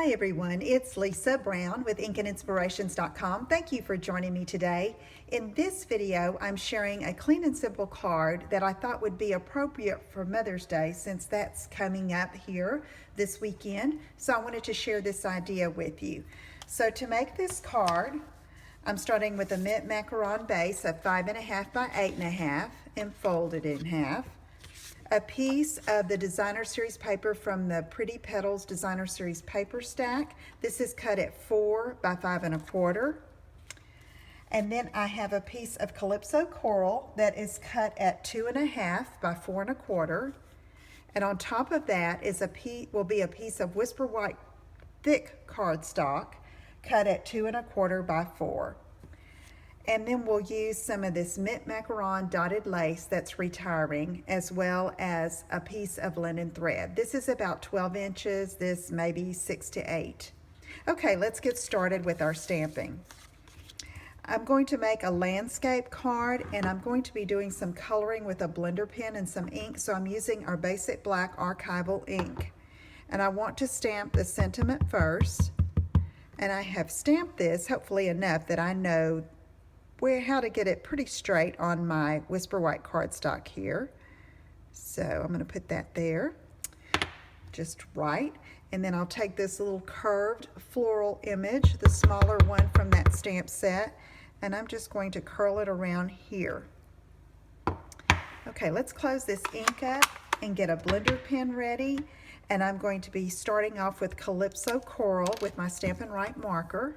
Hi everyone, it's Lisa Brown with InkandInspirations.com. Thank you for joining me today. In this video, I'm sharing a clean and simple card that I thought would be appropriate for Mother's Day since that's coming up here this weekend. So I wanted to share this idea with you. So to make this card, I'm starting with a mint macaron base of 5.5 by 8.5 and folded in half. A piece of the Designer Series paper from the Pretty Petals Designer Series paper stack. This is cut at 4 by 5.25. And then I have a piece of Calypso Coral that is cut at 2.5 by 4.25. And on top of that is will be a piece of Whisper White thick cardstock cut at 2.25 by 4. And then we'll use some of this mint macaron dotted lace that's retiring, as well as a piece of linen thread. This is about 12 inches, this maybe 6 to 8. Okay, let's get started with our stamping. I'm going to make a landscape card, and I'm going to be doing some coloring with a blender pen and some ink, so I'm using our basic black archival ink. And I want to stamp the sentiment first, and I have stamped this hopefully enough that I know how to get it pretty straight on my Whisper White cardstock here. So I'm going to put that there just right, and then I'll take this little curved floral image, the smaller one from that stamp set, and I'm just going to curl it around here. Okay, let's close this ink up and get a blender pen ready, and I'm going to be starting off with Calypso Coral with my Stampin' Right marker.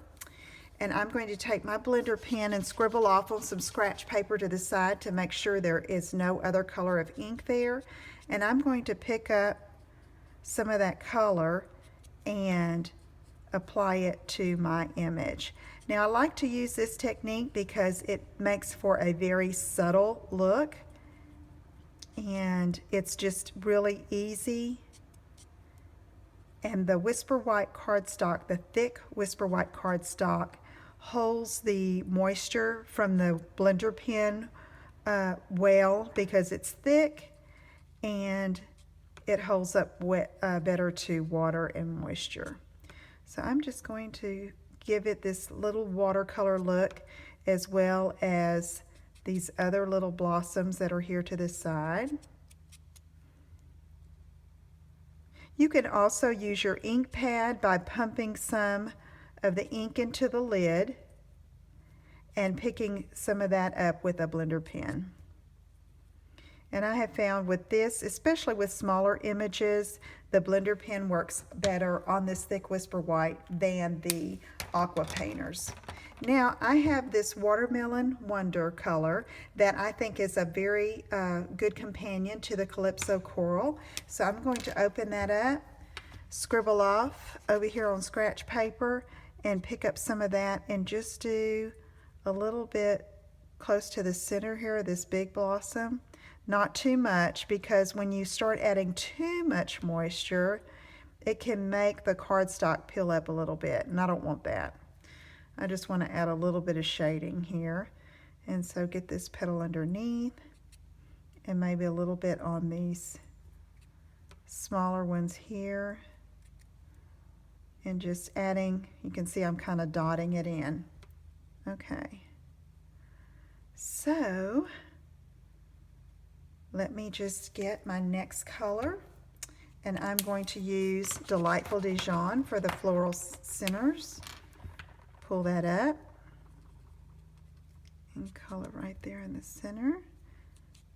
And I'm going to take my blender pen and scribble off on some scratch paper to the side to make sure there is no other color of ink there. And I'm going to pick up some of that color and apply it to my image. Now I like to use this technique because it makes for a very subtle look, and it's just really easy. And the Whisper White cardstock, the thick Whisper White cardstock, holds the moisture from the blender pen well because it's thick, and it holds up better to water and moisture. So I'm just going to give it this little watercolor look, as well as these other little blossoms that are here to the side. You can also use your ink pad by pumping some of the ink into the lid and picking some of that up with a blender pen. And I have found with this, especially with smaller images, the blender pen works better on this thick Whisper White than the aqua painters. Now I have this Watermelon Wonder color that I think is a very good companion to the Calypso Coral. So I'm going to open that up, scribble off over here on scratch paper, and pick up some of that and just do a little bit close to the center here of this big blossom. Not too much, because when you start adding too much moisture, it can make the cardstock peel up a little bit, and I don't want that. I just want to add a little bit of shading here. And so get this petal underneath, and maybe a little bit on these smaller ones here. And just adding, you can see I'm kind of dotting it in. Okay. So let me just get my next color, and I'm going to use Delightful Dijon for the floral centers. Pull that up and color right there in the center,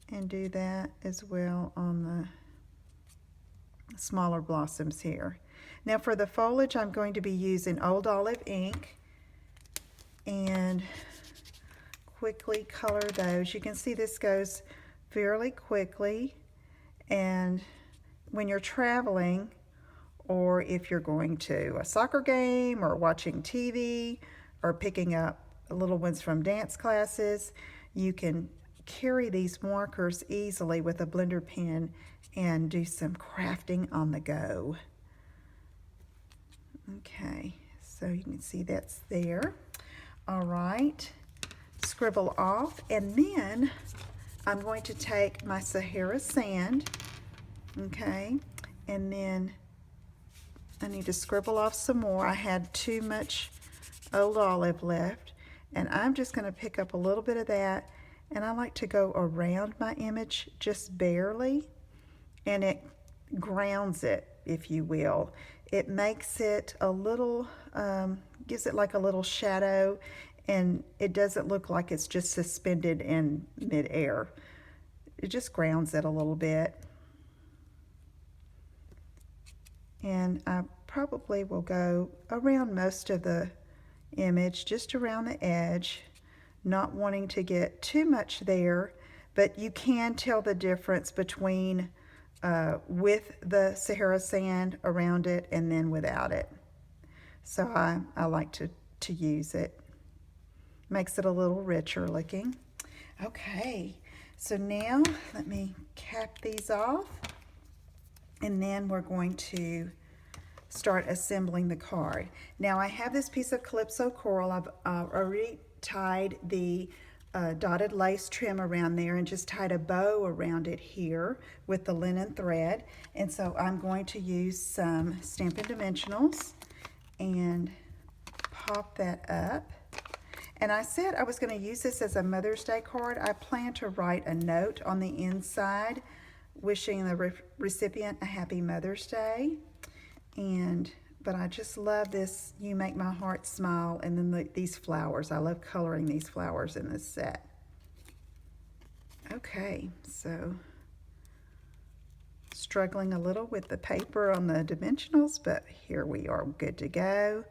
and do that as well on the smaller blossoms here. Now for the foliage, I'm going to be using Old Olive ink and quickly color those. You can see this goes fairly quickly, and when you're traveling, or if you're going to a soccer game or watching TV or picking up little ones from dance classes, you can carry these markers easily with a blender pen and do some crafting on the go. Okay, so you can see that's there. All right, scribble off, and then I'm going to take my Sahara sand, okay, and then I need to scribble off some more. I had too much old olive left, and I'm just going to pick up a little bit of that, and I like to go around my image just barely, and it grounds it, if you will. It makes it a little, gives it like a little shadow, and it doesn't look like it's just suspended in midair. It just grounds it a little bit. And I probably will go around most of the image, just around the edge, not wanting to get too much there, but you can tell the difference between with the Sahara sand around it and then without it. So I like to use it. Makes it a little richer looking. Okay, so now let me cap these off, and then we're going to start assembling the card. Now I have this piece of Calypso coral. I've already tied the dotted lace trim around there and just tied a bow around it here with the linen thread. And so I'm going to use some Stampin' Dimensionals and pop that up. And I said I was going to use this as a Mother's Day card. I plan to write a note on the inside wishing the recipient a happy Mother's Day. But I just love this You Make My Heart Smile, and then these flowers. I love coloring these flowers in this set. Okay, so struggling a little with the paper on the dimensionals, but here we are, good to go.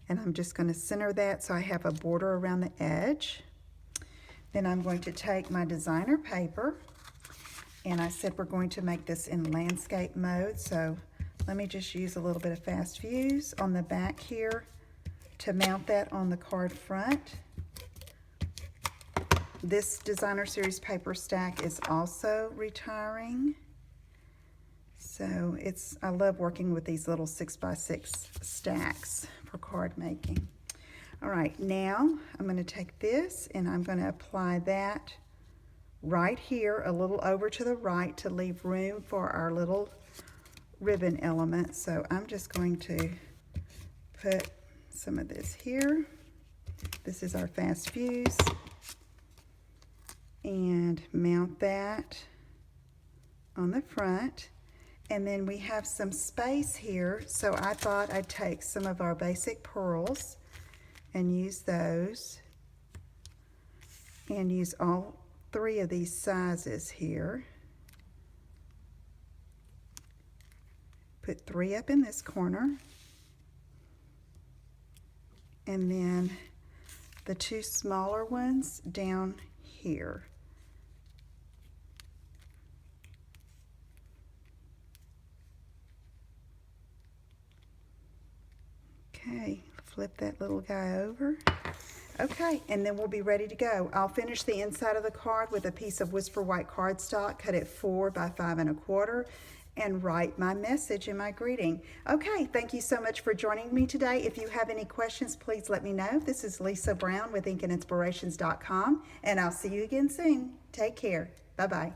And I'm just going to center that so I have a border around the edge. Then I'm going to take my designer paper, and I said we're going to make this in landscape mode, so let me just use a little bit of fast views on the back here to mount that on the card front. This designer series paper stack is also retiring. So I love working with these little 6x6 stacks for card making. All right, now I'm going to take this and I'm going to apply that right here, a little over to the right, to leave room for our little ribbon element. So I'm just going to put some of this here. This is our fast views, and mount that on the front. And then we have some space here, so I thought I'd take some of our basic pearls and use those, and use all 3 of these sizes here. Put 3 up in this corner, and then the 2 smaller ones down here. Okay, flip that little guy over. Okay, and then we'll be ready to go. I'll finish the inside of the card with a piece of Whisper White cardstock, cut it 4 by 5 1/4, and write my message in my greeting. Okay, thank you so much for joining me today. If you have any questions, please let me know. This is Lisa Brown with InkandInspirations.com, and I'll see you again soon. Take care. Bye-bye.